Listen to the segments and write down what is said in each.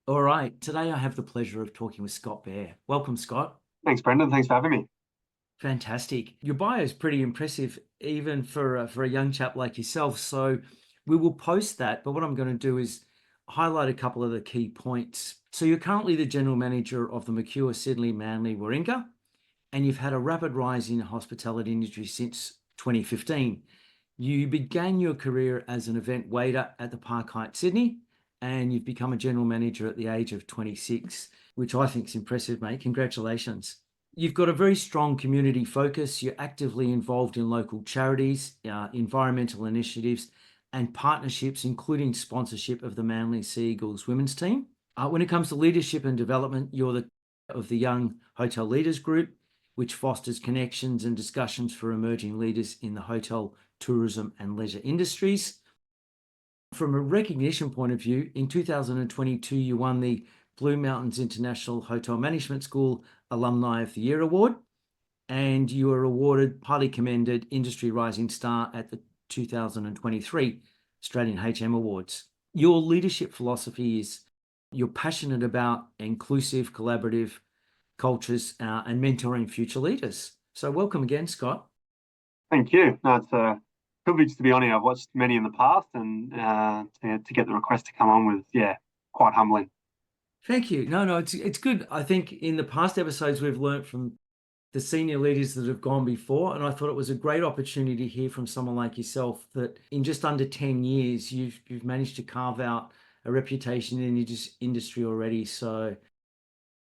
All right, today I have the pleasure of talking with Scott Bear. Welcome, Scott. Thanks, Brendan. Thanks for having me. Fantastic. Your bio is pretty impressive, even for a young chap like yourself. So we will post that. But what I'm going to do is highlight a couple of the key points. So you're currently the general manager of the Mercure, Sydney, Manly, Warringah, and you've had a rapid rise in the hospitality industry since 2015. You began your career as an event waiter at the Park Hyatt, Sydney, and you've become a general manager at the age of 26, which I think is impressive, mate. Congratulations. You've got a very strong community focus. You're actively involved in local charities, environmental initiatives, and partnerships, including sponsorship of the Manly Sea Eagles women's team. When it comes to leadership and development, you're the of the Young Hotel Leaders Group, which fosters connections and discussions for emerging leaders in the hotel, tourism, and leisure industries. From a recognition point of view, in 2022, you won the Blue Mountains International Hotel Management School Alumni of the Year Award, and you were awarded highly commended Industry Rising Star at the 2023 Australian HM Awards. Your leadership philosophy is you're passionate about inclusive, collaborative cultures and mentoring future leaders. So welcome again, Scott. Thank you. No, it's a privilege to be on here. I've watched many in the past, and to get the request to come on was, yeah, quite humbling. Thank you. No, it's good. I think in the past episodes we've learned from the senior leaders that have gone before, and I thought it was a great opportunity to hear from someone like yourself that in just under 10 years you've managed to carve out a reputation in the industry already. So,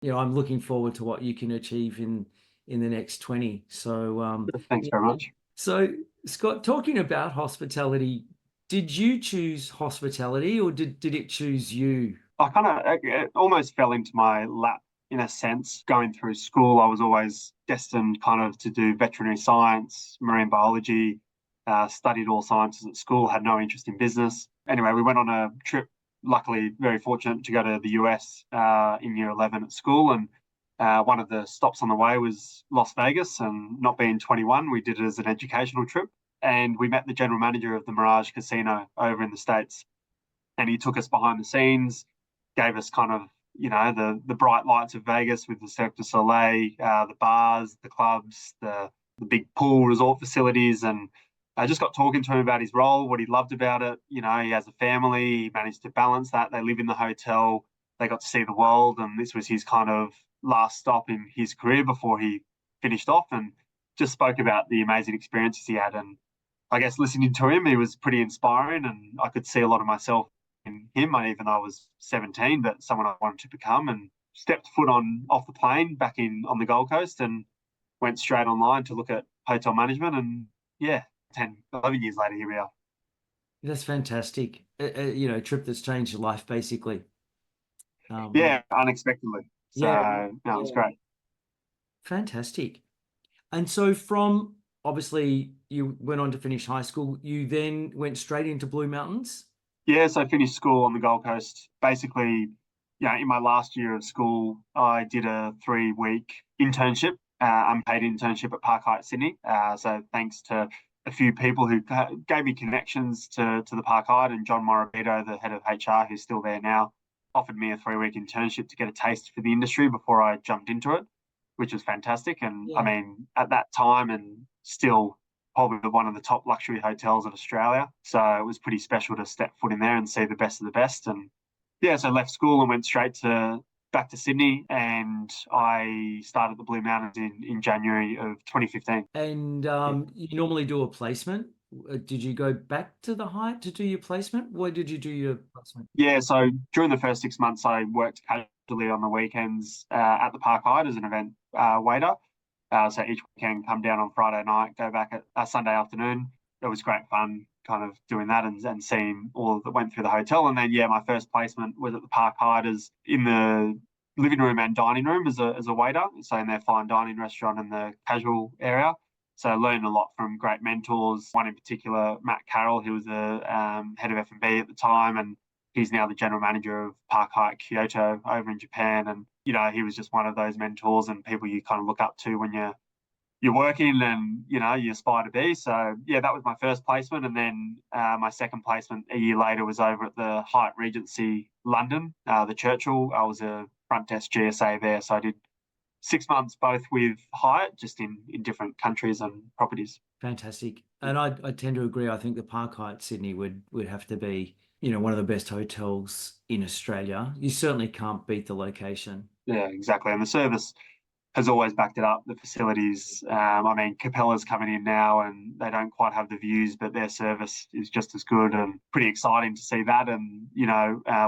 I'm looking forward to what you can achieve in the next 20. So, Thanks yeah. very much. So Scott, talking about hospitality, did you choose hospitality or did it choose you? I kind of it almost fell into my lap in a sense. Going through school, I was always destined kind of to do veterinary science, marine biology, studied all sciences at school, had no interest in business. Anyway, we went on a trip, luckily very fortunate to go to the US in year 11 at school. And one of the stops on the way was Las Vegas. And not being 21, we did it as an educational trip. And we met the general manager of the Mirage Casino over in the States. And he took us behind the scenes, gave us kind of the bright lights of Vegas with the Cirque du Soleil, the bars, the clubs, the big pool resort facilities, and I just got talking to him about his role, what he loved about it. He has a family, he managed to balance that. They live in the hotel, they got to see the world, and this was his kind of last stop in his career before he finished off, and just spoke about the amazing experiences he had. And I guess listening to him, he was pretty inspiring, and I could see a lot of myself in him, even though I was 17, but someone I wanted to become, and stepped foot on off the plane back in on the Gold Coast and went straight online to look at hotel management. And yeah, 10, 11 years later, here we are. That's fantastic. A trip that's changed your life basically. Um, Yeah, unexpectedly. So, yeah, no, it was great. fantastic. And so from obviously you went on to finish high school, you then went straight into Blue Mountains. Yeah, so I finished school on the Gold Coast. Basically, in my last year of school, I did a 3-week internship, unpaid internship at Park Hyatt, Sydney. So thanks to a few people who gave me connections to the Park Hyatt, and John Morabito, the head of HR, who's still there now, offered me a 3-week internship to get a taste for the industry before I jumped into it, which was fantastic. And I Yeah. mean, at that time and still probably one of the top luxury hotels in Australia. So it was pretty special to step foot in there and see the best of the best. And yeah, so I left school and went straight to back to Sydney, and I started the Blue Mountains in January of 2015. And Yeah. you normally do a placement. Did you go back to the Hyatt to do your placement? Where did you do your placement? Yeah, so during the first 6 months, I worked casually on the weekends at the Park Hyatt as an event waiter. So each weekend, come down on Friday night, go back at Sunday afternoon. It was great fun, kind of doing that and seeing all that went through the hotel. And then, yeah, my first placement was at the Park Hyatt as in the living room and dining room as a waiter, so in their fine dining restaurant in the casual area. So I learned a lot from great mentors. One in particular, Matt Carroll, who was the head of F&B at the time, and he's now the general manager of Park Hyatt Kyoto over in Japan. And he was just one of those mentors and people you kind of look up to when you're you're working and, you aspire to be. So, yeah, that was my first placement. And then my second placement a year later was over at the Hyatt Regency, London, the Churchill. I was a front desk GSA there. So I did 6 months both with Hyatt, just in different countries and properties. Fantastic. And I tend to agree. I think the Park Hyatt Sydney would have to be, one of the best hotels in Australia. You certainly can't beat the location. Yeah, exactly. And the service has always backed it up. The facilities, I mean, Capella's coming in now and they don't quite have the views, but their service is just as good and pretty exciting to see that. And,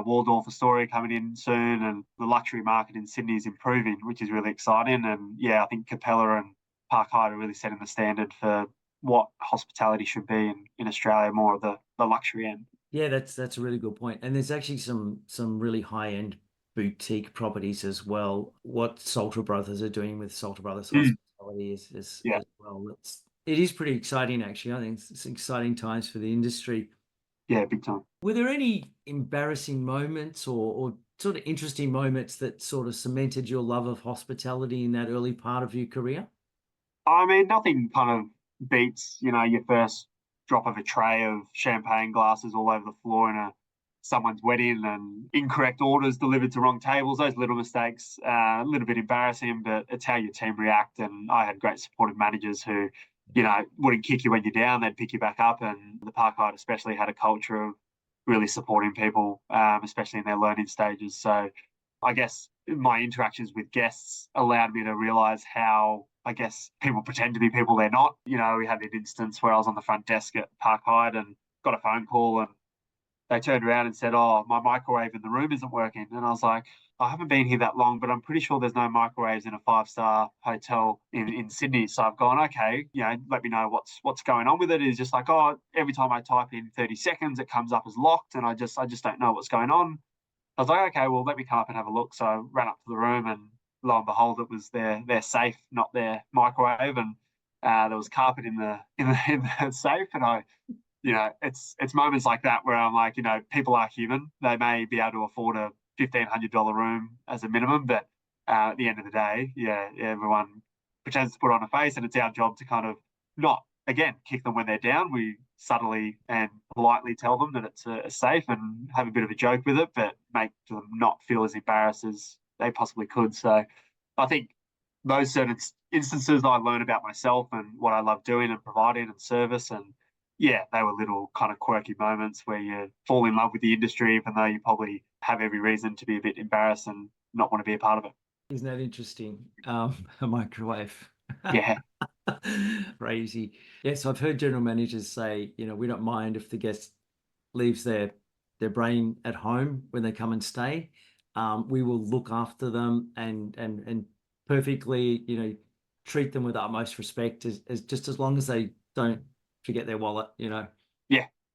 Waldorf Astoria coming in soon and the luxury market in Sydney is improving, which is really exciting. And yeah, I think Capella and Park Hyatt are really setting the standard for what hospitality should be in Australia, more of the luxury end. Yeah, that's a really good point. And there's actually some really high-end boutique properties as well. What Salter Brothers are doing with Salter Brothers Mm, Hospitality is yeah, as well. It is pretty exciting actually. I think it's exciting times for the industry. yeah, big time. Were there any embarrassing moments or sort of interesting moments that sort of cemented your love of hospitality in that early part of your career? I mean, nothing kind of beats, your first drop of a tray of champagne glasses all over the floor in someone's wedding and incorrect orders delivered to wrong tables. Those little mistakes, a little bit embarrassing, but it's how your team react. And I had great supportive managers who, wouldn't kick you when you're down; they'd pick you back up. And the Park Hyatt especially had a culture of really supporting people, especially in their learning stages. So I guess my interactions with guests allowed me to realize how, I guess, people pretend to be people they're not. We had an instance where I was on the front desk at Park Hyatt and got a phone call and they turned around and said, "Oh, my microwave in the room isn't working." And I was like, "I haven't been here that long, but I'm pretty sure there's no microwaves in a five-star hotel in Sydney." So I've gone, "Okay, let me know what's going on with it." It's just like, "Oh, every time I type in 30 seconds, it comes up as locked, and I just don't know what's going on." I was like, "Okay, well, let me come up and have a look." So I ran up to the room, and lo and behold, it was their safe, not their microwave, and there was carpet in the safe. And it's moments like that where I'm like, people are human. They may be able to afford a $1,500 room as a minimum, but at the end of the day, yeah, everyone pretends to put on a face, and it's our job to kind of not again kick them when they're down. We subtly and politely tell them that it's safe and have a bit of a joke with it, but make them not feel as embarrassed as they possibly could. So I think those certain instances I learn about myself and what I love doing and providing and service. And yeah, they were little kind of quirky moments where you fall in love with the industry, even though you probably have every reason to be a bit embarrassed and not want to be a part of it. Isn't that interesting? A microwave. Yeah. Crazy. Yes, I've heard general managers say, we don't mind if the guest leaves their brain at home when they come and stay. We will look after them and perfectly, treat them with utmost respect as just as long as they don't forget their wallet. Yeah.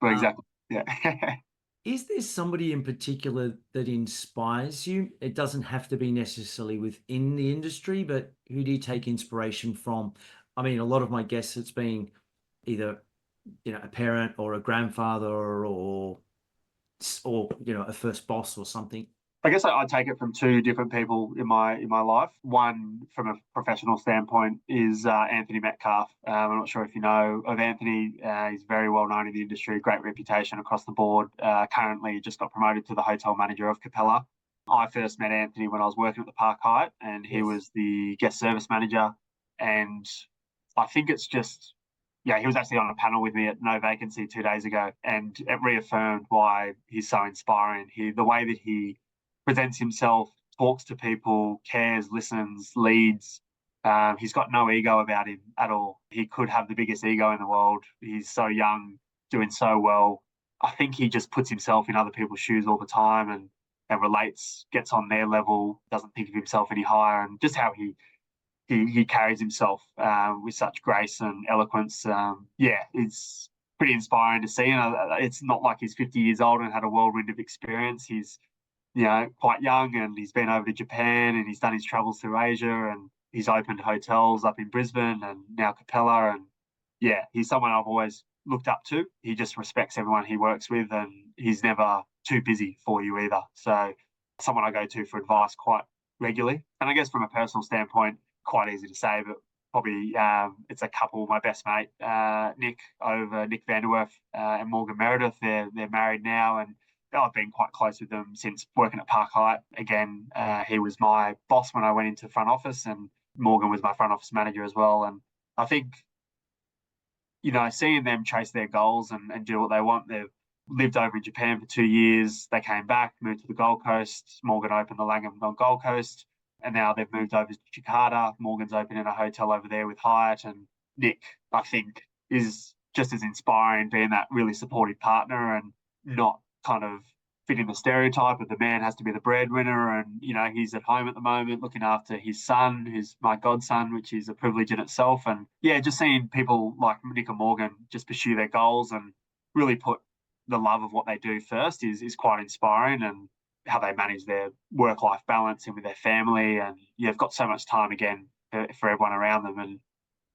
Well, Um, exactly. Yeah. is there somebody in particular that inspires you? It doesn't have to be necessarily within the industry, but who do you take inspiration from? I mean, a lot of my guests, it's been either, a parent or a grandfather or a first boss or something. I guess I take it from two different people in my life. One, from a professional standpoint, is Anthony Metcalf. I'm not sure if you know of Anthony. He's very well known in the industry, great reputation across the board. Currently, just got promoted to the hotel manager of Capella. I first met Anthony when I was working at the Park Hyatt, and he Yes. was the guest service manager. And I think it's just, yeah, he was actually on a panel with me at No Vacancy 2 days ago, and it reaffirmed why he's so inspiring. The way that he presents himself, talks to people, cares, listens, leads. He's got no ego about him at all. He could have the biggest ego in the world. He's so young, doing so well. I think he just puts himself in other people's shoes all the time and relates, gets on their level, doesn't think of himself any higher, and just how he carries himself with such grace and eloquence. Yeah, it's pretty inspiring to see. And it's not like he's 50 years old and had a whirlwind of experience. He's quite young, and he's been over to Japan and he's done his travels through Asia, and he's opened hotels up in Brisbane and now Capella. And yeah, he's someone I've always looked up to. He just respects everyone he works with, and he's never too busy for you either. So someone I go to for advice quite regularly. And I guess from a personal standpoint, quite easy to say, but probably it's a couple, my best mate, Nick Vanderwerf and Morgan Meredith. They're married now, and I've been quite close with them since working at Park Hyatt. Again, he was my boss when I went into front office, and Morgan was my front office manager as well. And I think, seeing them chase their goals and do what they want. They've lived over in Japan for 2 years. They came back, moved to the Gold Coast. Morgan opened the Langham on Gold Coast, and now they've moved over to Jakarta. Morgan's opening a hotel over there with Hyatt, and Nick, I think, is just as inspiring, being that really supportive partner and not kind of fitting the stereotype of the man has to be the breadwinner. And, he's at home at the moment looking after his son, who's my godson, which is a privilege in itself. And yeah, just seeing people like Nick and Morgan just pursue their goals and really put the love of what they do first is quite inspiring, and how they manage their work-life balance and with their family. And you've got so much time again for everyone around them. And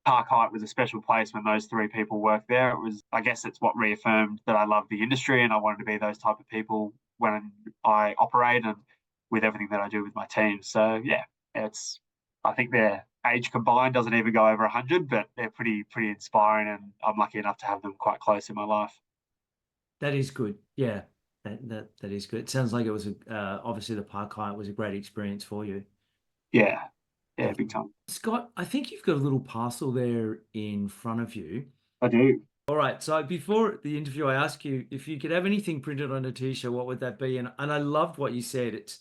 Park Hyatt was a special place when those three people worked there. I guess it's what reaffirmed that I love the industry, and I wanted to be those type of people when I operate and with everything that I do with my team. So yeah, I think their age combined doesn't even go over 100, but they're pretty inspiring, and I'm lucky enough to have them quite close in my life. That is good. Yeah, that is good. It sounds like it was obviously the Park Hyatt was a great experience for you. Yeah, Definitely. big time. Scott, I think you've got a little parcel there in front of you. I do. All right. So before the interview, I asked you if you could have anything printed on a t-shirt, what would that be? And I loved what you said. It's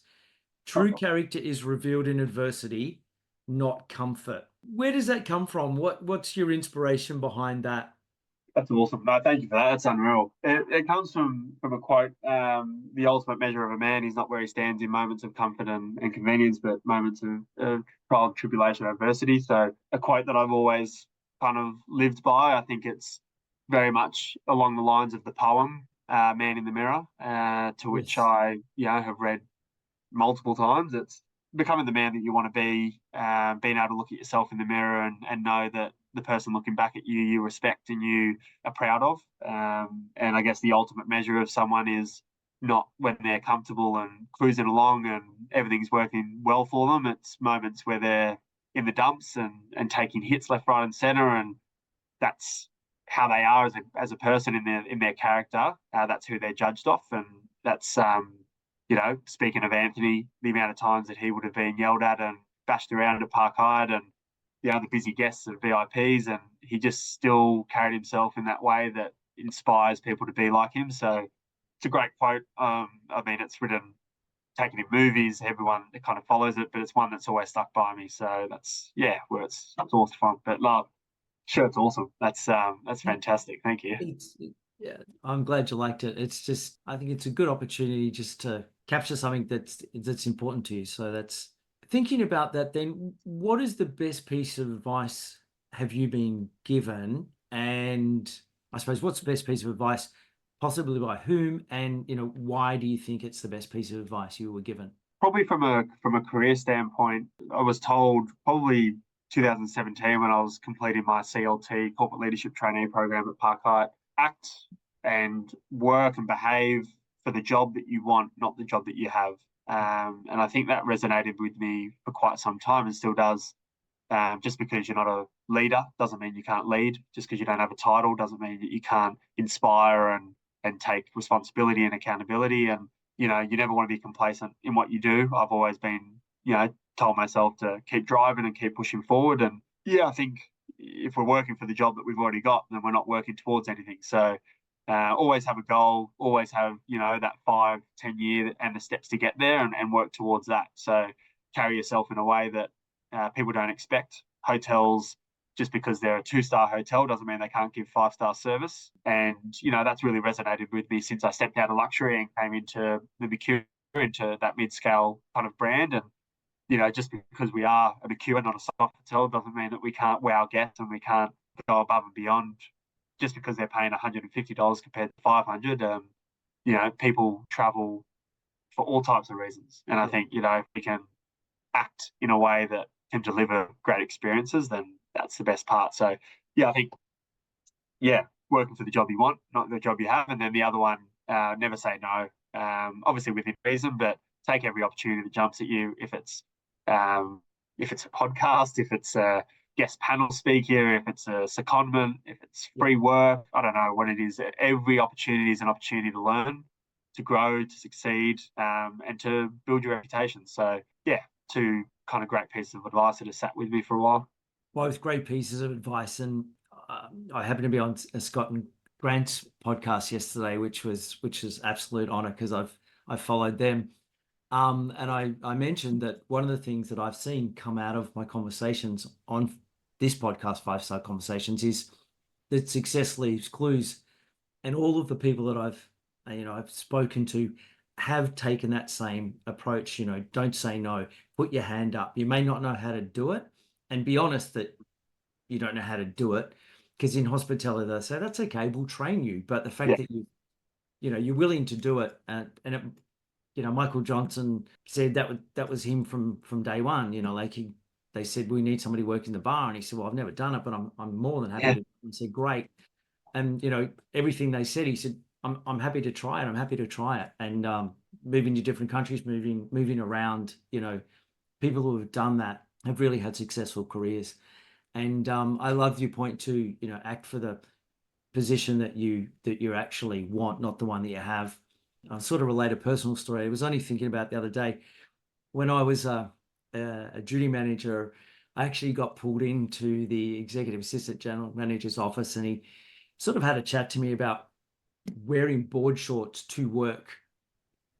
true character is revealed in adversity, not comfort. Where does that come from? What's your inspiration behind that? That's awesome. No, thank you for that. That's unreal. It comes from a quote, the ultimate measure of a man is not where he stands in moments of comfort and convenience, but moments of trial, tribulation, adversity. So a quote that I've always kind of lived by. I think it's very much along the lines of the poem, Man in the Mirror, to which Yes. I have read multiple times. It's becoming the man that you want to be, being able to look at yourself in the mirror and know that the person looking back at you, you respect and you are proud of. And I guess the ultimate measure of someone is not when they're comfortable and cruising along and everything's working well for them. It's moments where they're in the dumps and taking hits left, right, and center. And that's how they are as a person in their character. That's who they're judged off, and that's speaking of Anthony, the amount of times that he would have been yelled at and bashed around at Park Hyatt, and the busy guests and VIPs, and he just still carried himself in that way that inspires people to be like him. So it's a great quote. It's written, taken in movies, everyone that kind of follows it, but it's one that's always stuck by me. So that's where it's awesome fun. But love, sure, it's awesome. That's fantastic. Thank you. Yeah, I'm glad you liked it. It's just, I think it's a good opportunity just to capture something that's important to you. So that's thinking about that. Then, what is the best piece of advice have you been given? And I suppose, what's the best piece of advice, possibly by whom, and why do you think it's the best piece of advice you were given? Probably from a career standpoint, I was told probably 2017 when I was completing my CLT corporate leadership trainee program at Park Hyatt, act and work and behave for the job that you want, not the job that you have. And I think that resonated with me for quite some time and still does. Just because you're not a leader doesn't mean you can't lead. Just because you don't have a title doesn't mean that you can't inspire and take responsibility and accountability. And you never want to be complacent in what you do. I've always been told myself to keep driving and keep pushing forward. And I think if we're working for the job that we've already got, then we're not working towards anything. So always have a goal, always have that 5-10 year and the steps to get there, and work towards that. So carry yourself in a way that people don't expect. Hotels, just because they're a 2-star hotel doesn't mean they can't give 5-star service. And that's really resonated with me since I stepped out of luxury and came into the Mercure, into that mid-scale kind of brand. And just because we are a Mercure, not a soft hotel, doesn't mean that we can't wow guests and we can't go above and beyond. Just because they're paying $150 compared to $500, people travel for all types of reasons. And I think if we can act in a way that can deliver great experiences, then that's the best part. So I think working for the job you want, not the job you have. And then the other one, never say no. Obviously within reason, but take every opportunity that jumps at you. If it's a podcast, if it's guest panel speaker, if it's a secondment, if it's free work, I don't know what it is. Every opportunity is an opportunity to learn, to grow, to succeed, and to build your reputation. So yeah, two kind of great pieces of advice that have sat with me for a while. Both great pieces of advice, and I happened to be on Scott and Grant's podcast yesterday, which was absolute honor because I followed them. And I mentioned that one of the things that I've seen come out of my conversations on this podcast, Five Star Conversations, is that success leaves clues, and all of the people that I've spoken to have taken that same approach. Don't say no, put your hand up. You may not know how to do it, and be honest that you don't know how to do it, because in hospitality they say that's okay, we'll train you. But the Yeah, fact that you're willing to do it, and it, Michael Johnson said that was him from day one. They said we need somebody working the bar, and he said, well, I've never done it, but I'm more than happy yeah, to. And said, great. And everything they said, he said, I'm happy to try it. I'm happy to try it. And moving to different countries, moving around, people who have done that have really had successful careers. And I love your point too. Act for the position that you actually want, not the one that you have. I sort of relate a personal story. I was only thinking about the other day when I was a duty manager. I actually got pulled into the executive assistant general manager's office, and he sort of had a chat to me about wearing board shorts to work.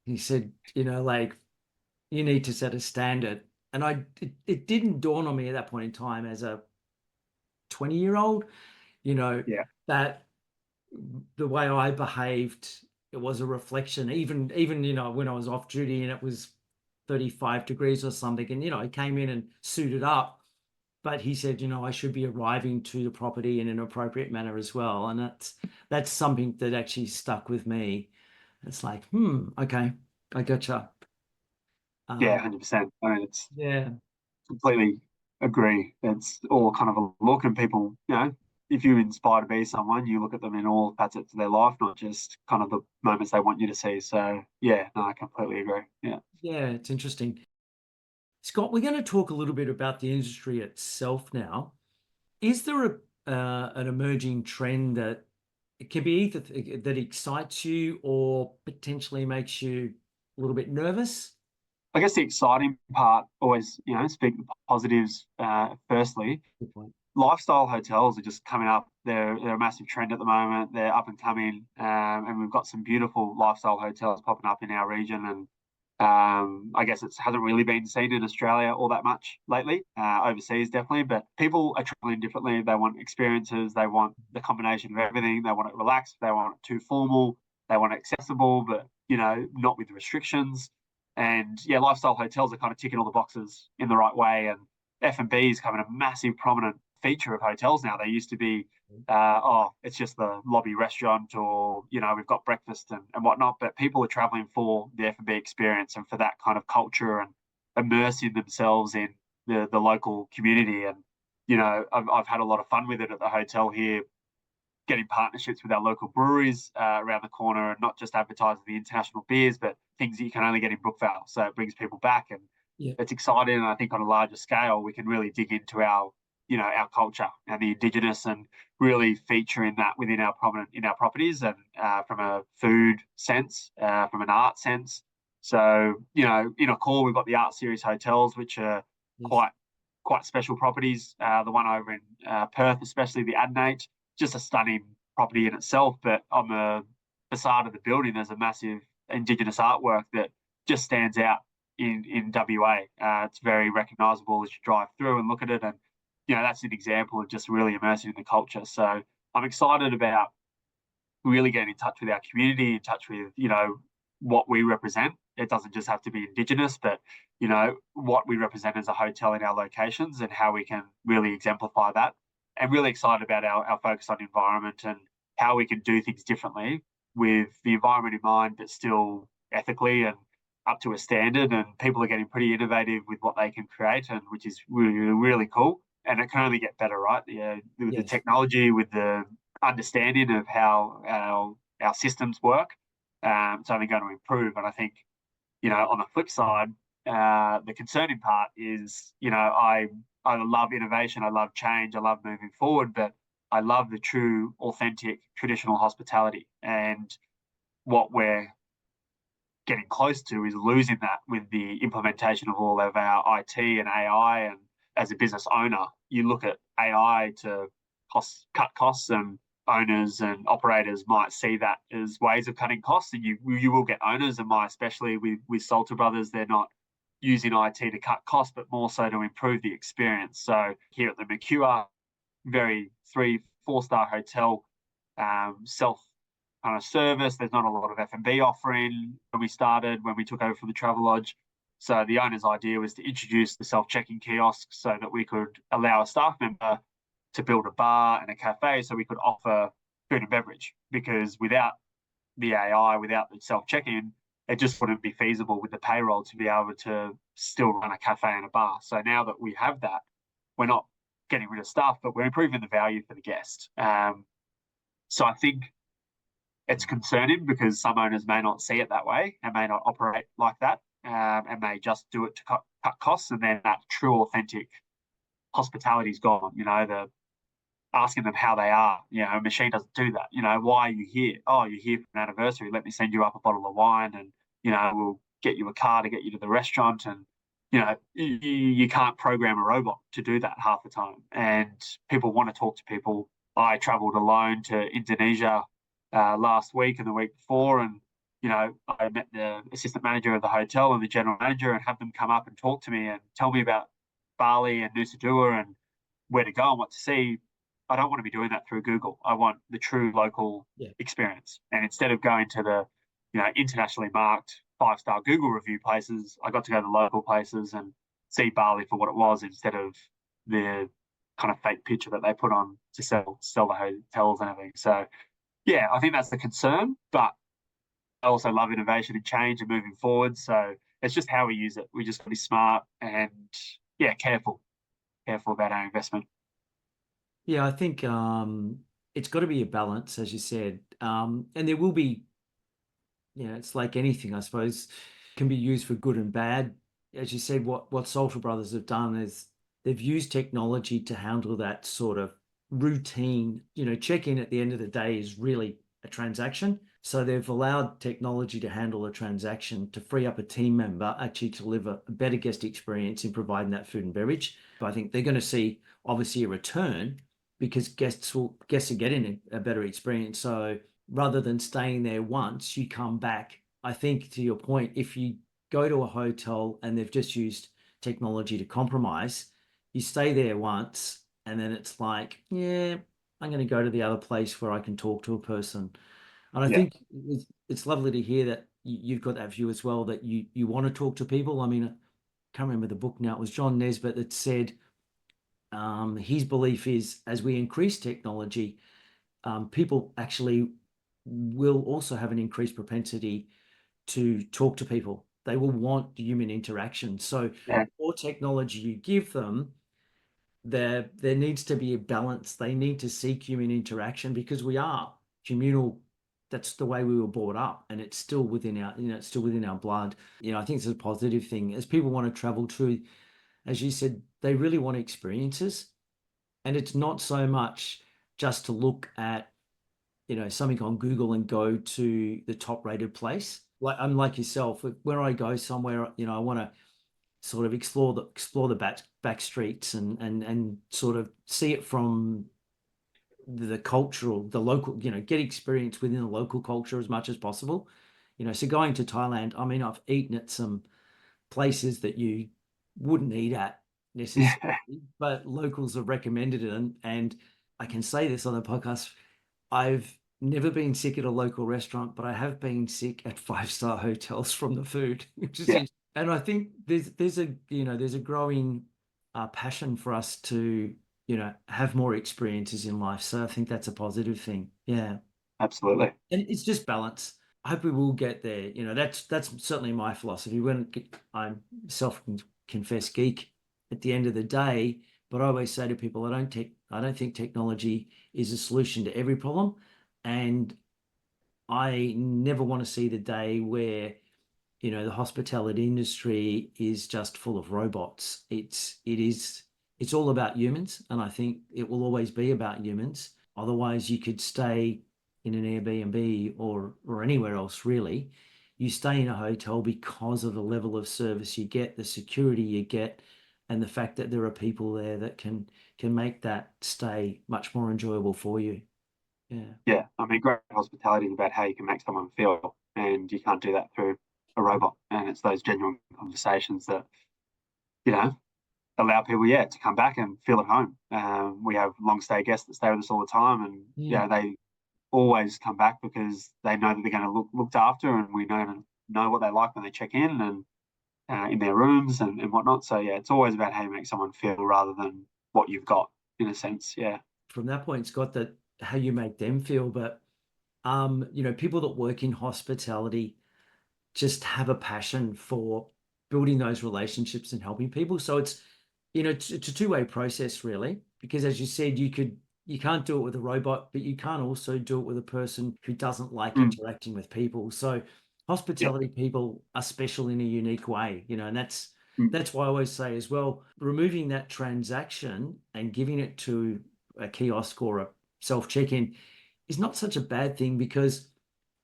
He said, like, you need to set a standard. And it didn't dawn on me at that point in time as a 20-year-old, you know, yeah, that the way I behaved, it was a reflection. Even when I was off duty and it was 35 degrees or something, and I came in and suited up, but he said, I should be arriving to the property in an appropriate manner as well. And that's something that actually stuck with me. It's like, okay, I gotcha. yeah, Um, 100%. I mean, it's yeah, completely agree. It's all kind of a look, and people, if you inspire to be someone, you look at them in all facets of their life, not just kind of the moments they want you to see. So yeah, no, I completely agree. Yeah. yeah, it's interesting. Scott, we're going to talk a little bit about the industry itself now. Is there an emerging trend that it can be either that excites you or potentially makes you a little bit nervous? I guess the exciting part always, speak the positives firstly. Good point. Lifestyle hotels are just coming up. They're a massive trend at the moment. They're up and coming, and we've got some beautiful lifestyle hotels popping up in our region. And I guess it hasn't really been seen in Australia all that much lately. Overseas, definitely, but people are traveling differently. They want experiences. They want the combination of everything. They want it relaxed. They want it too formal. They want it accessible, but not with the restrictions. And yeah, lifestyle hotels are kind of ticking all the boxes in the right way. And F&B is becoming a massive prominent feature of hotels now. They used to be, it's just the lobby restaurant, or we've got breakfast and whatnot. But people are traveling for the F&B experience and for that kind of culture and immersing themselves in the local community. And I've had a lot of fun with it at the hotel here, getting partnerships with our local breweries around the corner, and not just advertising the international beers, but things that you can only get in Brookvale. So it brings people back, and Yeah. it's exciting. And I think on a larger scale, we can really dig into our culture and the Indigenous, and really featuring that within our properties, and from a food sense, from an art sense. So in a core, we've got the Art Series hotels, which are Yes. quite special properties. The one over in Perth, especially the Adnate, just a stunning property in itself. But on the facade of the building, there's a massive Indigenous artwork that just stands out in WA. It's very recognisable as you drive through and look at it, and that's an example of just really immersing in the culture. So I'm excited about really getting in touch with our community, in touch with what we represent. It doesn't just have to be Indigenous, but what we represent as a hotel in our locations, and how we can really exemplify that. And really excited about our focus on environment, and how we can do things differently with the environment in mind, but still ethically and up to a standard. And people are getting pretty innovative with what they can create, and which is really, really cool. And it can only get better, right? Yeah, with the Yes. technology, with the understanding of how our systems work, it's only going to improve. And I think, on the flip side, the concerning part is, I I love innovation, I love change, I love moving forward, but I love the true, authentic, traditional hospitality. And what we're getting close to is losing that with the implementation of all of our IT and AI. And as a business owner, you look at AI to cut costs, and owners and operators might see that as ways of cutting costs. And you will get owners, and my especially with Salter Brothers, they're not using IT to cut costs, but more so to improve the experience. So here at the Mercure, very 3-4 star hotel, self kind of service. There's not a lot of F&B offering when we took over from the Travelodge. So the owner's idea was to introduce the self-checking kiosks so that we could allow a staff member to build a bar and a cafe so we could offer food and beverage. Because without the AI, without the self-check-in, it just wouldn't be feasible with the payroll to be able to still run a cafe and a bar. So now that we have that, we're not getting rid of staff, but we're improving the value for the guest. So I think it's concerning because some owners may not see it that way and may not operate like that, and may just do it to cut costs. And then that true, authentic hospitality is gone. The asking them how they are. A machine doesn't do that. Why are you here? Oh, you're here for an anniversary. Let me send you up a bottle of wine, and we'll get you a car to get you to the restaurant. And you can't program a robot to do that half the time. And people want to talk to people. I travelled alone to Indonesia last week and the week before, and I met the assistant manager of the hotel and the general manager, and have them come up and talk to me and tell me about Bali and Nusa Dua and where to go and what to see. I don't want to be doing that through Google. I want the true local experience. And instead of going to the internationally marked 5-star Google review places, I got to go to the local places and see Bali for what it was, instead of the kind of fake picture that they put on to sell the hotels and everything. So yeah, I think that's the concern, but I also love innovation and change and moving forward. So it's just how we use it. We just got to be smart and careful about our investment. Yeah, I think it's got to be a balance, as you said, and there will be, it's like anything, I suppose, can be used for good and bad. As you said, what Salter Brothers have done is they've used technology to handle that sort of routine. Check-in at the end of the day is really a transaction. So they've allowed technology to handle a transaction to free up a team member actually to deliver a better guest experience in providing that food and beverage. But I think they're going to see obviously a return because guests are getting a better experience. So rather than staying there once, you come back. I think to your point, if you go to a hotel and they've just used technology to compromise, you stay there once and then it's like, yeah, I'm going to go to the other place where I can talk to a person. And I Yeah. think it's lovely to hear that you've got that view as well, that you want to talk to people. I mean, I can't remember the book now. It was John Nesbitt that said his belief is as we increase technology, people actually will also have an increased propensity to talk to people. They will want human interaction. So Yeah. the more technology you give them, there needs to be a balance. They need to seek human interaction because we are communal. That's the way we were brought up, and it's still within our, it's still within our blood. I think it's a positive thing as people want to travel to, as you said, they really want experiences, and it's not so much just to look at something on Google and go to the top rated place. Like I'm like yourself, where I go somewhere, I want to sort of explore the back streets and sort of see it from the local, get experience within the local culture as much as possible. So going to Thailand, I mean, I've eaten at some places that you wouldn't eat at necessarily, Yeah. but locals have recommended it. And I can say this on the podcast, I've never been sick at a local restaurant, but I have been sick at 5-star hotels from the food, which is Yeah. interesting. And I think there's a growing passion for us to have more experiences in life. So I think that's a positive thing. Yeah, Absolutely. and it's just balance. I hope we will get there. That's certainly my philosophy. When I'm self-confessed geek at the end of the day, but I always say to people, I don't think technology is a solution to every problem, and I never want to see the day where the hospitality industry is just full of robots. It is It's all about humans, and I think it will always be about humans. Otherwise, you could stay in an Airbnb or anywhere else really. You stay in a hotel because of the level of service you get, the security you get, and the fact that there are people there that can make that stay much more enjoyable for you. Yeah. Yeah, I mean, great hospitality is about how you can make someone feel, and you can't do that through a robot. And it's those genuine conversations that, you know, allow people, yeah, to come back and feel at home. We have long stay guests that stay with us all the time, and Yeah. yeah, they always come back because they know that they're going to looked after, and we know what they like when they check in and in their rooms and whatnot. So yeah, it's always about how you make someone feel rather than what you've got, in a sense. Yeah, From that point, Scott, that how you make them feel, but people that work in hospitality just have a passion for building those relationships and helping people. So it's a two-way process really, because as you said, you can't do it with a robot, but you can't also do it with a person who doesn't like mm, interacting with people. So yeah, hospitality people are special in a unique way, and mm, that's why I always say as well, removing that transaction and giving it to a kiosk or a self check-in is not such a bad thing because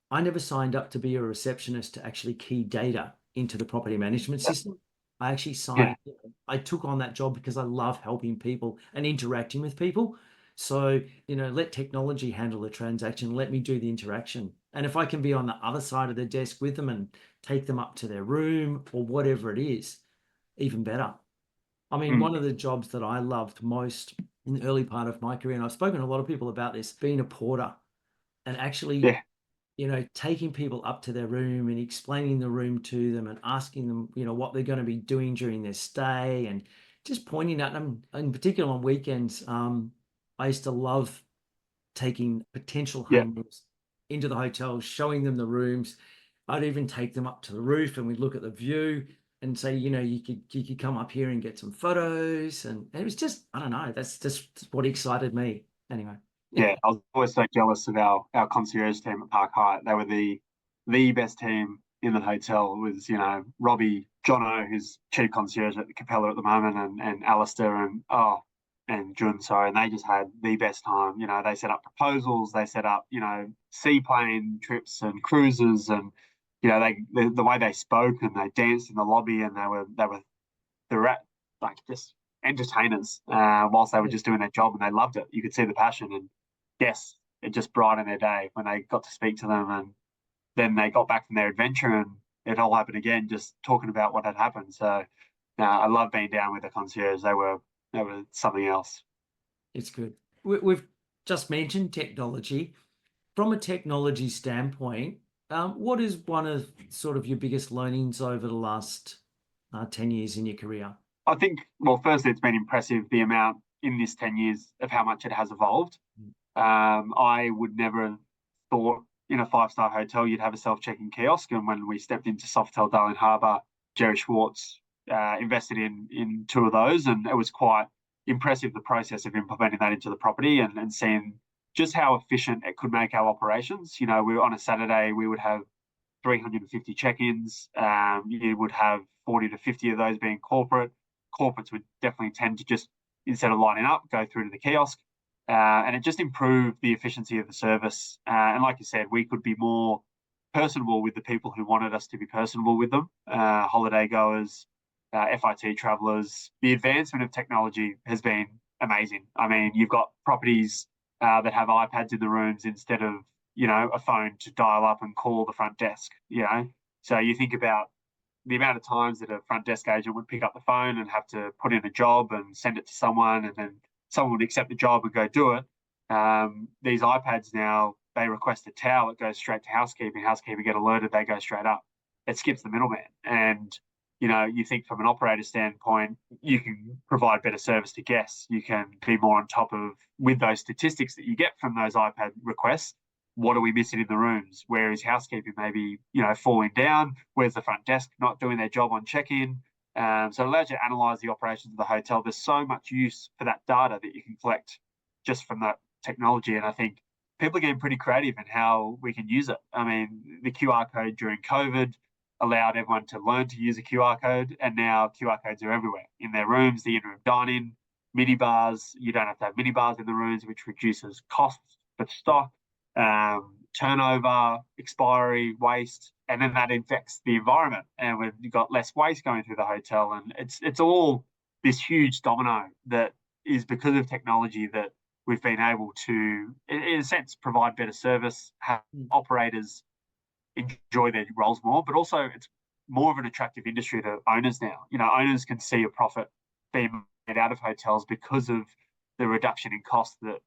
I never signed up to be a receptionist to actually key data into the property management yeah, system. I actually yeah, I took on that job because I love helping people and interacting with people. So, let technology handle the transaction, let me do the interaction. And if I can be on the other side of the desk with them and take them up to their room or whatever it is, even better. I mean, mm, one of the jobs that I loved most in the early part of my career, and I've spoken to a lot of people about this, being a porter and actually yeah, taking people up to their room and explaining the room to them and asking them, what they're going to be doing during their stay and just pointing at them, in particular on weekends. I used to love taking potential yeah, homeowners into the hotel, showing them the rooms. I'd even take them up to the roof and we'd look at the view and say, you could come up here and get some photos. And it was just, I don't know, that's just what excited me. Anyway. yeah. I was always so jealous of our concierge team at Park Hyatt. They were the best team in the hotel. It was, Robbie, Jono, who's chief concierge at the Capella at the moment, and Alistair and Jun, sorry, and they just had the best time. They set up proposals, they set up, seaplane trips and cruises, and the way they spoke and they danced in the lobby, and they were like just entertainers whilst they were just doing their job, and they loved it. You could see the passion, and yes, it just brightened their day when they got to speak to them, and then they got back from their adventure, and it all happened again, just talking about what had happened. So I love being down with the concierge. They were something else. It's good. We've just mentioned technology. From a technology standpoint, what is one of sort of your biggest learnings over the last 10 years in your career? I think, well, firstly, it's been impressive the amount in this 10 years of how much it has evolved. I would never have thought in a five-star hotel you'd have a self-checking kiosk. And when we stepped into Sofitel Darling Harbour, Jerry Schwartz invested in two of those, and it was quite impressive the process of implementing that into the property and seeing just how efficient it could make our operations. We on a Saturday we would have 350 check-ins. You would have 40 to 50 of those being corporate. Corporates would definitely tend to just, instead of lining up, go through to the kiosk. And it just improved the efficiency of the service. And like you said, we could be more personable with the people who wanted us to be personable with them, holiday goers, FIT travellers. The advancement of technology has been amazing. I mean, you've got properties that have iPads in the rooms instead of a phone to dial up and call the front desk. So you think about the amount of times that a front desk agent would pick up the phone and have to put in a job and send it to someone, and then someone would accept the job and go do it. These iPads now, they request a towel, it goes straight to housekeeping. Housekeeping get alerted, they go straight up. It skips the middleman. And you think from an operator standpoint, you can provide better service to guests. You can be more on top of with those statistics that you get from those iPad requests. What are we missing in the rooms? Where is housekeeping maybe falling down? Where's the front desk not doing their job on check-in? So it allows you to analyze the operations of the hotel. There's so much use for that data that you can collect just from that technology. And I think people are getting pretty creative in how we can use it. I mean, the QR code during COVID allowed everyone to learn to use a QR code, and now QR codes are everywhere in their rooms, the in-room dining. minibars. You don't have to have minibars in the rooms, which reduces costs for stock, turnover, expiry, waste, and then that infects the environment. And we've got less waste going through the hotel, and it's all this huge domino that is because of technology that we've been able to, in a sense, provide better service, have operators enjoy their roles more, but also it's more of an attractive industry to owners now. Owners can see a profit being made out of hotels because of the reduction in cost that,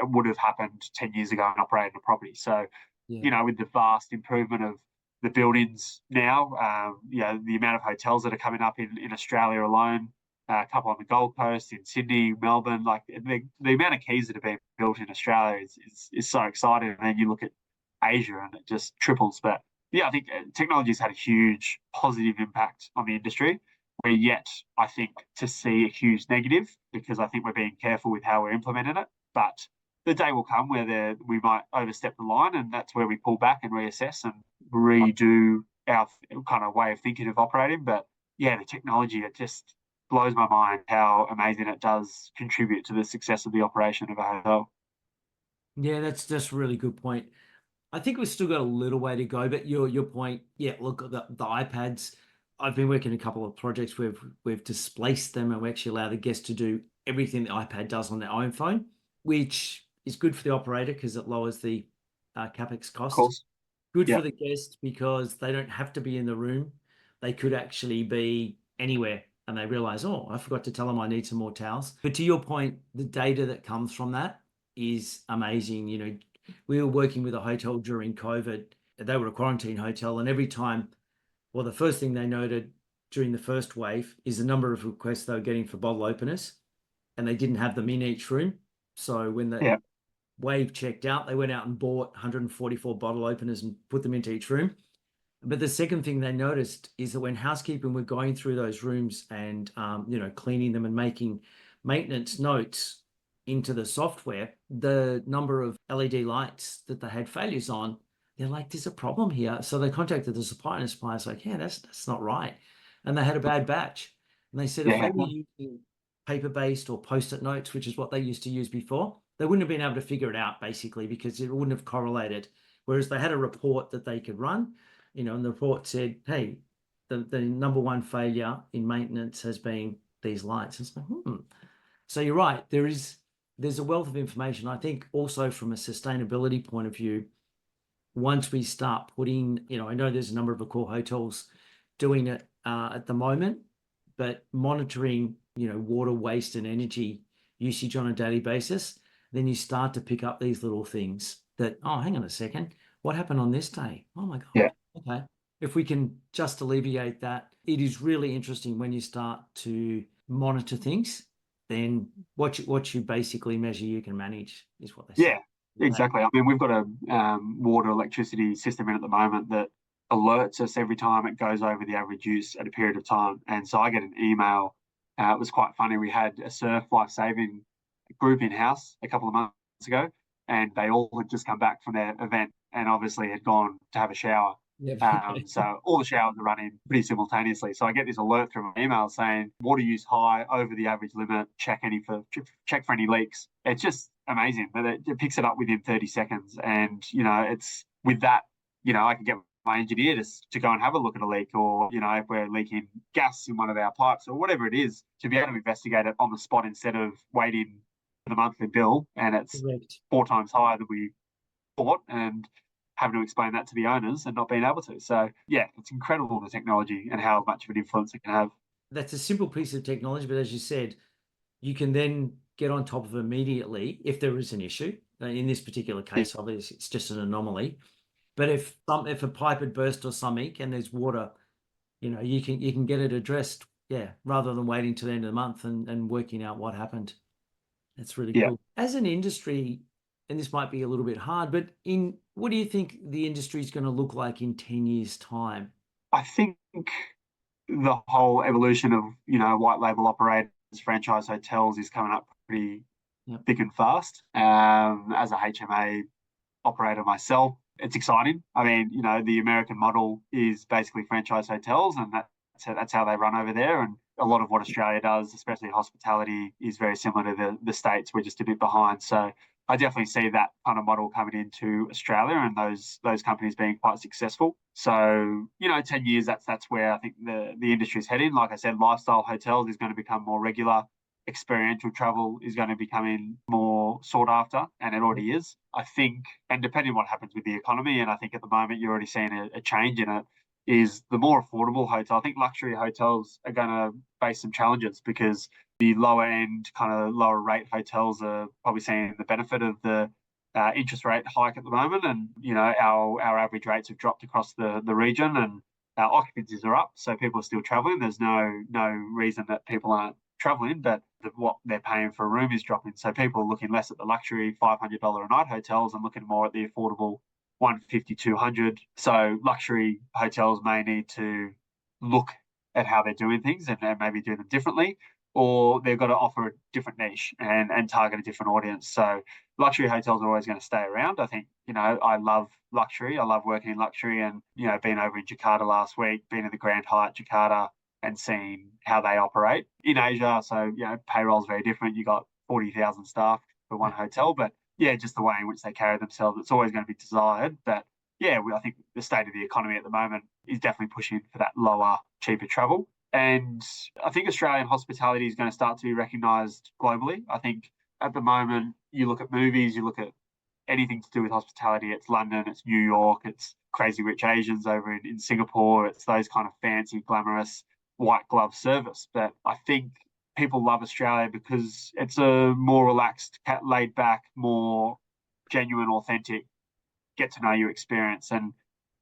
would have happened 10 years ago in operating a property. So, with the vast improvement of the buildings now, the amount of hotels that are coming up in Australia alone, a couple on the Gold Coast, in Sydney, Melbourne, like the amount of keys that are being built in Australia is so exciting. And then you look at Asia and it just triples. But I think technology has had a huge positive impact on the industry. We're yet, I think, to see a huge negative because I think we're being careful with how we're implementing it. But the day will come where we might overstep the line, and that's where we pull back and reassess and redo our kind of way of thinking of operating. But the technology, it just blows my mind how amazing it does contribute to the success of the operation of a hotel. Yeah, that's a really good point. I think we've still got a little way to go, but your point, look, the iPads, I've been working a couple of projects where we've displaced them and we actually allow the guests to do everything the iPad does on their own phone, which is good for the operator because it lowers the CapEx Of cost. course. Good Yeah. for the guest because they don't have to be in the room. They could actually be anywhere and they realize, oh, I forgot to tell them I need some more towels. But to your point, the data that comes from that is amazing. We were working with a hotel during COVID. They were a quarantine hotel, and every time, well, the first thing they noted during the first wave is the number of requests they were getting for bottle openers, and they didn't have them in each room. So when the wave checked out, they went out and bought 144 bottle openers and put them into each room. But the second thing they noticed is that when housekeeping were going through those rooms and cleaning them and making maintenance notes into the software, the number of LED lights that they had failures on, they're like, there's a problem here. So they contacted the supplier, and the supplier's like, yeah, that's not right. And they had a bad batch. And they said if they were using paper-based or post-it notes, which is what they used to use before, they wouldn't have been able to figure it out basically because it wouldn't have correlated. Whereas they had a report that they could run, and the report said, hey, the number one failure in maintenance has been these lights. It's like, So you're right. There's a wealth of information. I think also from a sustainability point of view, once we start putting, I know there's a number of Accor hotels doing it at the moment, but monitoring, water waste and energy usage on a daily basis, then you start to pick up these little things that, oh, hang on a second, what happened on this day? Oh my God. Yeah. Okay. If we can just alleviate that, it is really interesting when you start to monitor things, then what you basically measure, you can manage is what they say. Yeah, exactly. I mean, we've got a water electricity system in at the moment that alerts us every time it goes over the average use at a period of time. And so I get an email. It was quite funny. We had a surf lifesaving group in-house a couple of months ago, and they all had just come back from their event and obviously had gone to have a shower. So all the showers are running pretty simultaneously. So I get this alert through my email saying water use high, over the average limit, check for any leaks. It's just amazing that it picks it up within 30 seconds. And, it's with that, I can get my engineer to go and have a look at a leak, or, if we're leaking gas in one of our pipes or whatever it is, to be able to investigate it on the spot instead of waiting for the monthly bill. And it's Correct. 4 times higher than we thought, and having to explain that to the owners and not being able to. So, it's incredible, the technology and how much of an influence it can have. That's a simple piece of technology, but as you said, you can then get on top of it immediately if there is an issue. In this particular case, obviously, it's just an anomaly. But if a pipe had burst or something and there's water, you can get it addressed, rather than waiting till the end of the month and working out what happened. That's really cool. As an industry, and this might be a little bit hard, but what do you think the industry is going to look like in 10 years' time? I think the whole evolution of, white label operators, franchise hotels is coming up pretty thick and fast. As a HMA operator myself, it's exciting. I mean, the American model is basically franchise hotels, and that So that's how they run over there. And a lot of what Australia does, especially hospitality, is very similar to the States. We're just a bit behind. So I definitely see that kind of model coming into Australia and those companies being quite successful. So, 10 years, that's where I think the industry is heading. Like I said, lifestyle hotels is going to become more regular. Experiential travel is going to become more sought after, and it already is. I think, and depending on what happens with the economy, and I think at the moment you're already seeing a change in it, is the more affordable hotel. I think luxury hotels are going to face some challenges because the lower end, kind of lower rate hotels are probably seeing the benefit of the interest rate hike at the moment. And, our average rates have dropped across the region and our occupancies are up. So people are still traveling. There's no reason that people aren't traveling, but what they're paying for a room is dropping. So people are looking less at the luxury $500 a night hotels and looking more at the affordable 150, 200. So luxury hotels may need to look at how they're doing things and maybe do them differently, or they've got to offer a different niche and target a different audience. So luxury hotels are always going to stay around. I think, I love luxury. I love working in luxury and, being over in Jakarta last week, being in the Grand Hyatt Jakarta and seeing how they operate in Asia. So, payroll is very different. You got 40,000 staff for one hotel, but yeah, just the way in which they carry themselves, it's always going to be desired. But yeah, I think the state of the economy at the moment is definitely pushing for that lower, cheaper travel. And I think Australian hospitality is going to start to be recognised globally. I think at the moment, you look at movies, you look at anything to do with hospitality, it's London, it's New York, it's Crazy Rich Asians over in Singapore, it's those kind of fancy, glamorous, white glove service. But I think people love Australia because it's a more relaxed, laid back, more genuine, authentic, get to know you experience. And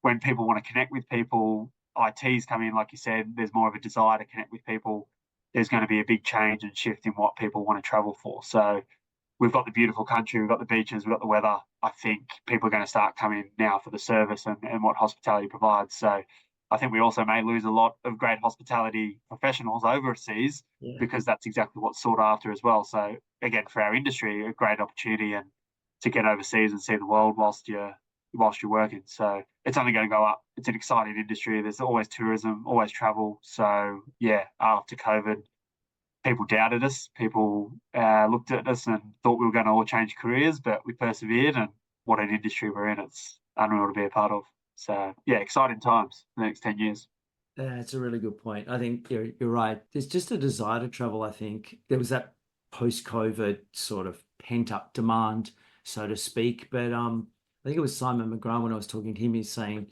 when people want to connect with people, ITs come in, like you said, there's more of a desire to connect with people. There's going to be a big change and shift in what people want to travel for. So we've got the beautiful country, we've got the beaches, we've got the weather. I think people are going to start coming now for the service and what hospitality provides. So I think we also may lose a lot of great hospitality professionals overseas because that's exactly what's sought after as well. So again, for our industry, a great opportunity and to get overseas and see the world whilst you're working. So it's only going to go up. It's an exciting industry. There's always tourism, always travel. So yeah, after COVID, people doubted us. People looked at us and thought we were going to all change careers, but we persevered. And what an industry we're in! It's unreal to be a part of. So yeah, exciting times for the next 10 years. That's a really good point. I think you're right. There's just a desire to travel. I think there was that post-COVID sort of pent-up demand, so to speak. But I think it was Simon McGrath when I was talking to him. He's saying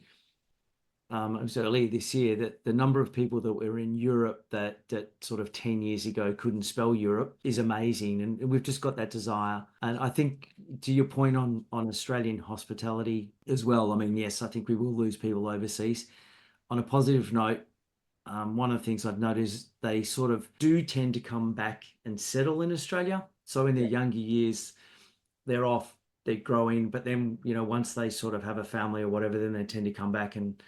it was earlier this year that the number of people that were in Europe that sort of 10 years ago couldn't spell Europe is amazing, and we've just got that desire. And I think to your point on Australian hospitality as well. I mean, yes, I think we will lose people overseas. On a positive note, one of the things I've noticed, they sort of do tend to come back and settle in Australia. So in their younger years, they're off, they're growing, but then, once they sort of have a family or whatever, then they tend to come back. And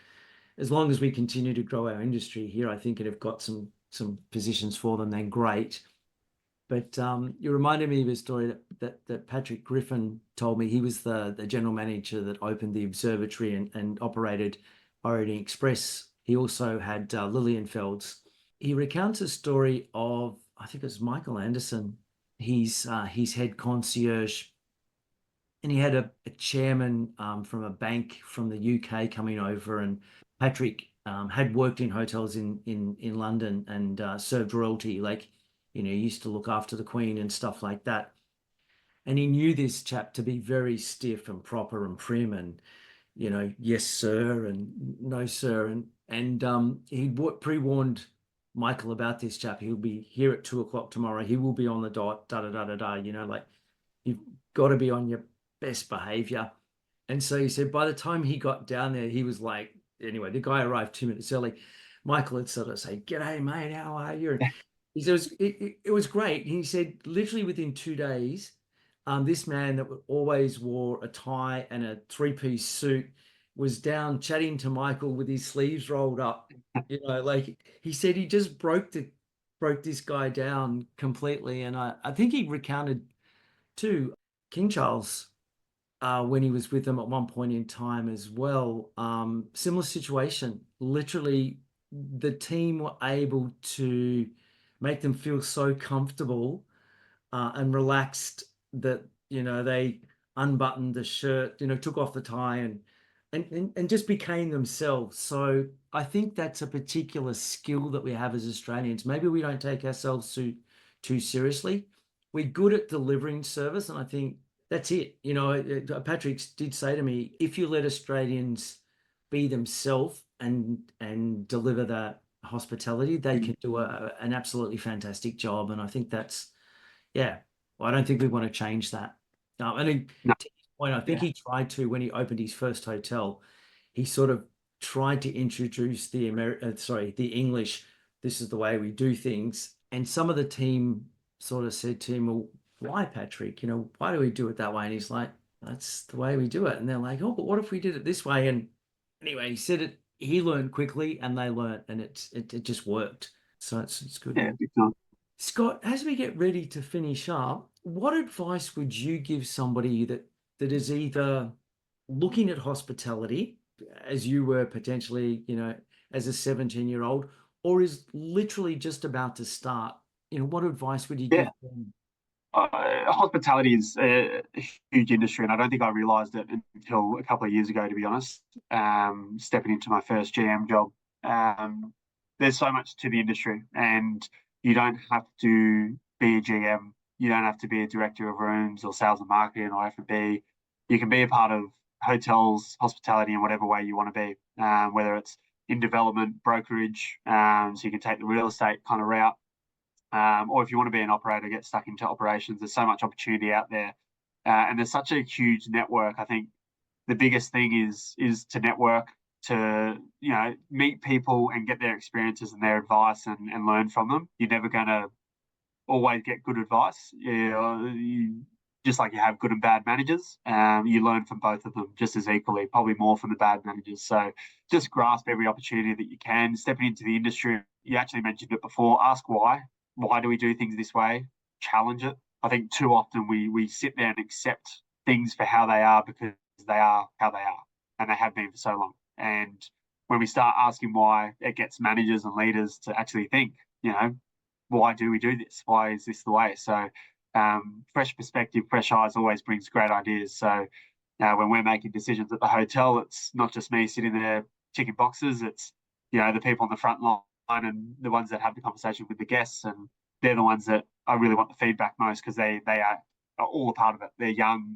as long as we continue to grow our industry here, I think it have got some positions for them, then great. But you reminded me of a story that Patrick Griffin told me. He was the general manager that opened the observatory and operated Orient Express. He also had Lilienfeld's. He recounts a story of, I think it was Michael Anderson, his head concierge, and he had a chairman from a bank from the UK coming over, and Patrick had worked in hotels in London and served royalty, like, he used to look after the Queen and stuff like that. And he knew this chap to be very stiff and proper and prim and, yes, sir, and no, sir. And he pre-warned Michael about this chap. He'll be here at 2 o'clock tomorrow. He will be on the dot, da da da da da, like, you've got to be on your best behavior. And so he said by the time he got down there, he was like, anyway, the guy arrived 2 minutes early. Michael had sort of say, "G'day, mate, how are you?" And he said it was great. He said literally within 2 days, this man that always wore a tie and a three-piece suit was down chatting to Michael with his sleeves rolled up. Like, he said he just broke this guy down completely. And I think he recounted too, King Charles, when he was with them at one point in time as well, similar situation, literally the team were able to make them feel so comfortable and relaxed that they unbuttoned the shirt, took off the tie and just became themselves. So I think that's a particular skill that we have as Australians. Maybe we don't take ourselves too seriously. We're good at delivering service, and I think that's it. Patrick did say to me, if you let Australians be themselves and deliver that hospitality, they can do an absolutely fantastic job. And I think that's yeah. Well, I don't think we want to change that. And No, to his point, I think yeah, he tried to when he opened his first hotel. He sort of tried to introduce the English. This is the way we do things. And some of the team sort of said to him, "Well, why, Patrick? Why do we do it that way?" And he's like, "That's the way we do it." And they're like, "Oh, but what if we did it this way?" And anyway, he said it. He learned quickly, and they learned, and it just worked. So it's good. yeah, big time. Scott, as we get ready to finish up, what advice would you give somebody that is either looking at hospitality, as you were potentially, as a 17-year-old, or is literally just about to start? What advice would you Yeah. give them? Hospitality is a huge industry, and I don't think I realised it until a couple of years ago, to be honest. Stepping into my first GM job, um, there's so much to the industry, and you don't have to be a GM. You don't have to be a director of rooms or sales and marketing or F&B. You can be a part of hotels, hospitality in whatever way you want to be, whether it's in development, brokerage, so you can take the real estate kind of route, or if you want to be an operator, get stuck into operations. There's so much opportunity out there, and there's such a huge network. I think the biggest thing is to network, to meet people and get their experiences and their advice and learn from them. You're never going to always get good advice. Just like you have good and bad managers, you learn from both of them just as equally, probably more from the bad managers. So just grasp every opportunity that you can. Stepping into the industry, you actually mentioned it before, ask why. Why do we do things this way? Challenge it. I think too often we sit there and accept things for how they are because they are how they are, and they have been for so long. And when we start asking why, it gets managers and leaders to actually think, why do we do this? Why is this the way? So fresh perspective, fresh eyes always brings great ideas. So when we're making decisions at the hotel, it's not just me sitting there ticking boxes. It's the people on the front line and the ones that have the conversation with the guests, and they're the ones that I really want the feedback most because they are all a part of it. They're young.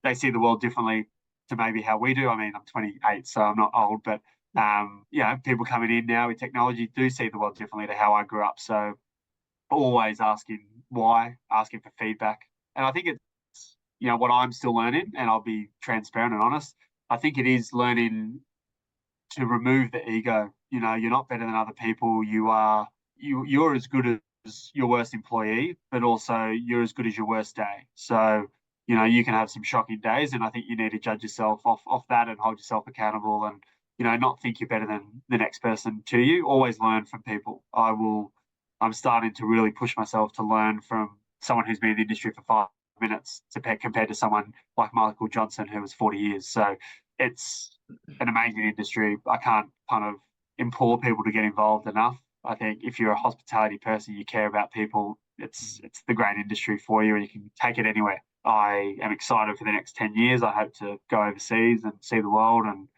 They see the world differently to maybe how we do. I mean, I'm 28, so I'm not old, but people coming in now with technology do see the world differently to how I grew up. So always asking why, asking for feedback. And I think it's, what I'm still learning, and I'll be transparent and honest. I think it is learning to remove the ego. You're not better than other people. You're as good as your worst employee, but also you're as good as your worst day. So, you can have some shocking days, and I think you need to judge yourself off that and hold yourself accountable and, not think you're better than the next person to you. Always learn from people. I'm starting to really push myself to learn from someone who's been in the industry for 5 minutes compared to someone like Michael Johnson, who was 40 years. So it's an amazing industry. I can't kind of implore people to get involved enough. I think if you're a hospitality person, you care about people, it's the great industry for you and you can take it anywhere. I am excited for the next 10 years. I hope to go overseas and see the world and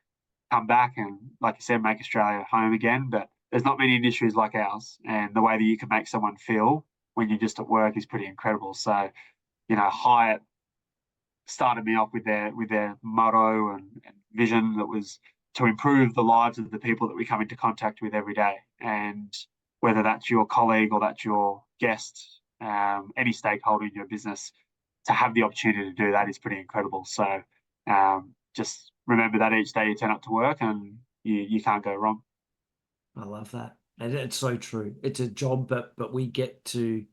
come back and, like you said, make Australia home again. But there's not many industries like ours. And the way that you can make someone feel when you're just at work is pretty incredible. So, Hyatt started me off with their motto and vision that was to improve the lives of the people that we come into contact with every day. And whether that's your colleague or that's your guest, any stakeholder in your business, to have the opportunity to do that is pretty incredible. So just remember that each day you turn up to work and you can't go wrong. I love that. And it's so true. It's a job, but you get to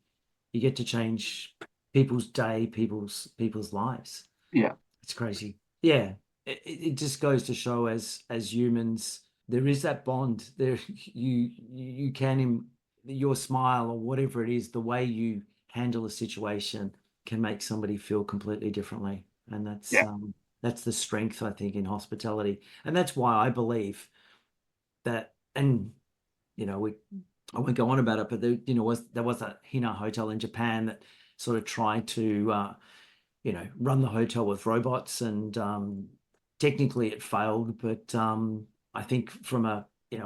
change people's day, people's lives. Yeah. It's crazy. Yeah. It just goes to show as humans, there is that bond there. You can your smile or whatever it is, the way you handle a situation can make somebody feel completely differently. And Yeah. that's the strength, I think, in hospitality. And that's why I believe that, and I won't go on about it, but there was a Hina hotel in Japan that sort of tried to run the hotel with robots, and technically it failed. But I think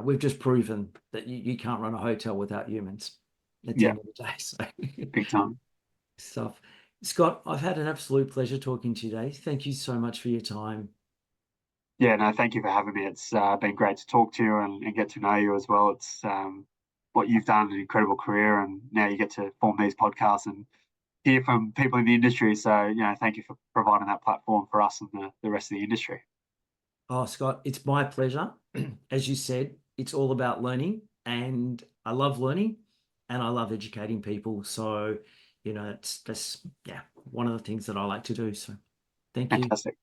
we've just proven that you can't run a hotel without humans at the Yeah, end of the day. So big time. stuff. Scott, I've had an absolute pleasure talking to you today. Thank you so much for your time. Yeah, no, thank you for having me. It's been great to talk to you and get to know you as well. It's what you've done, an incredible career, and now you get to form these podcasts and hear from people in the industry. So, thank you for providing that platform for us and the rest of the industry. Oh, Scott, it's my pleasure. As you said, it's all about learning, and I love learning and I love educating people. So, that's yeah, one of the things that I like to do. So, thank you. Fantastic.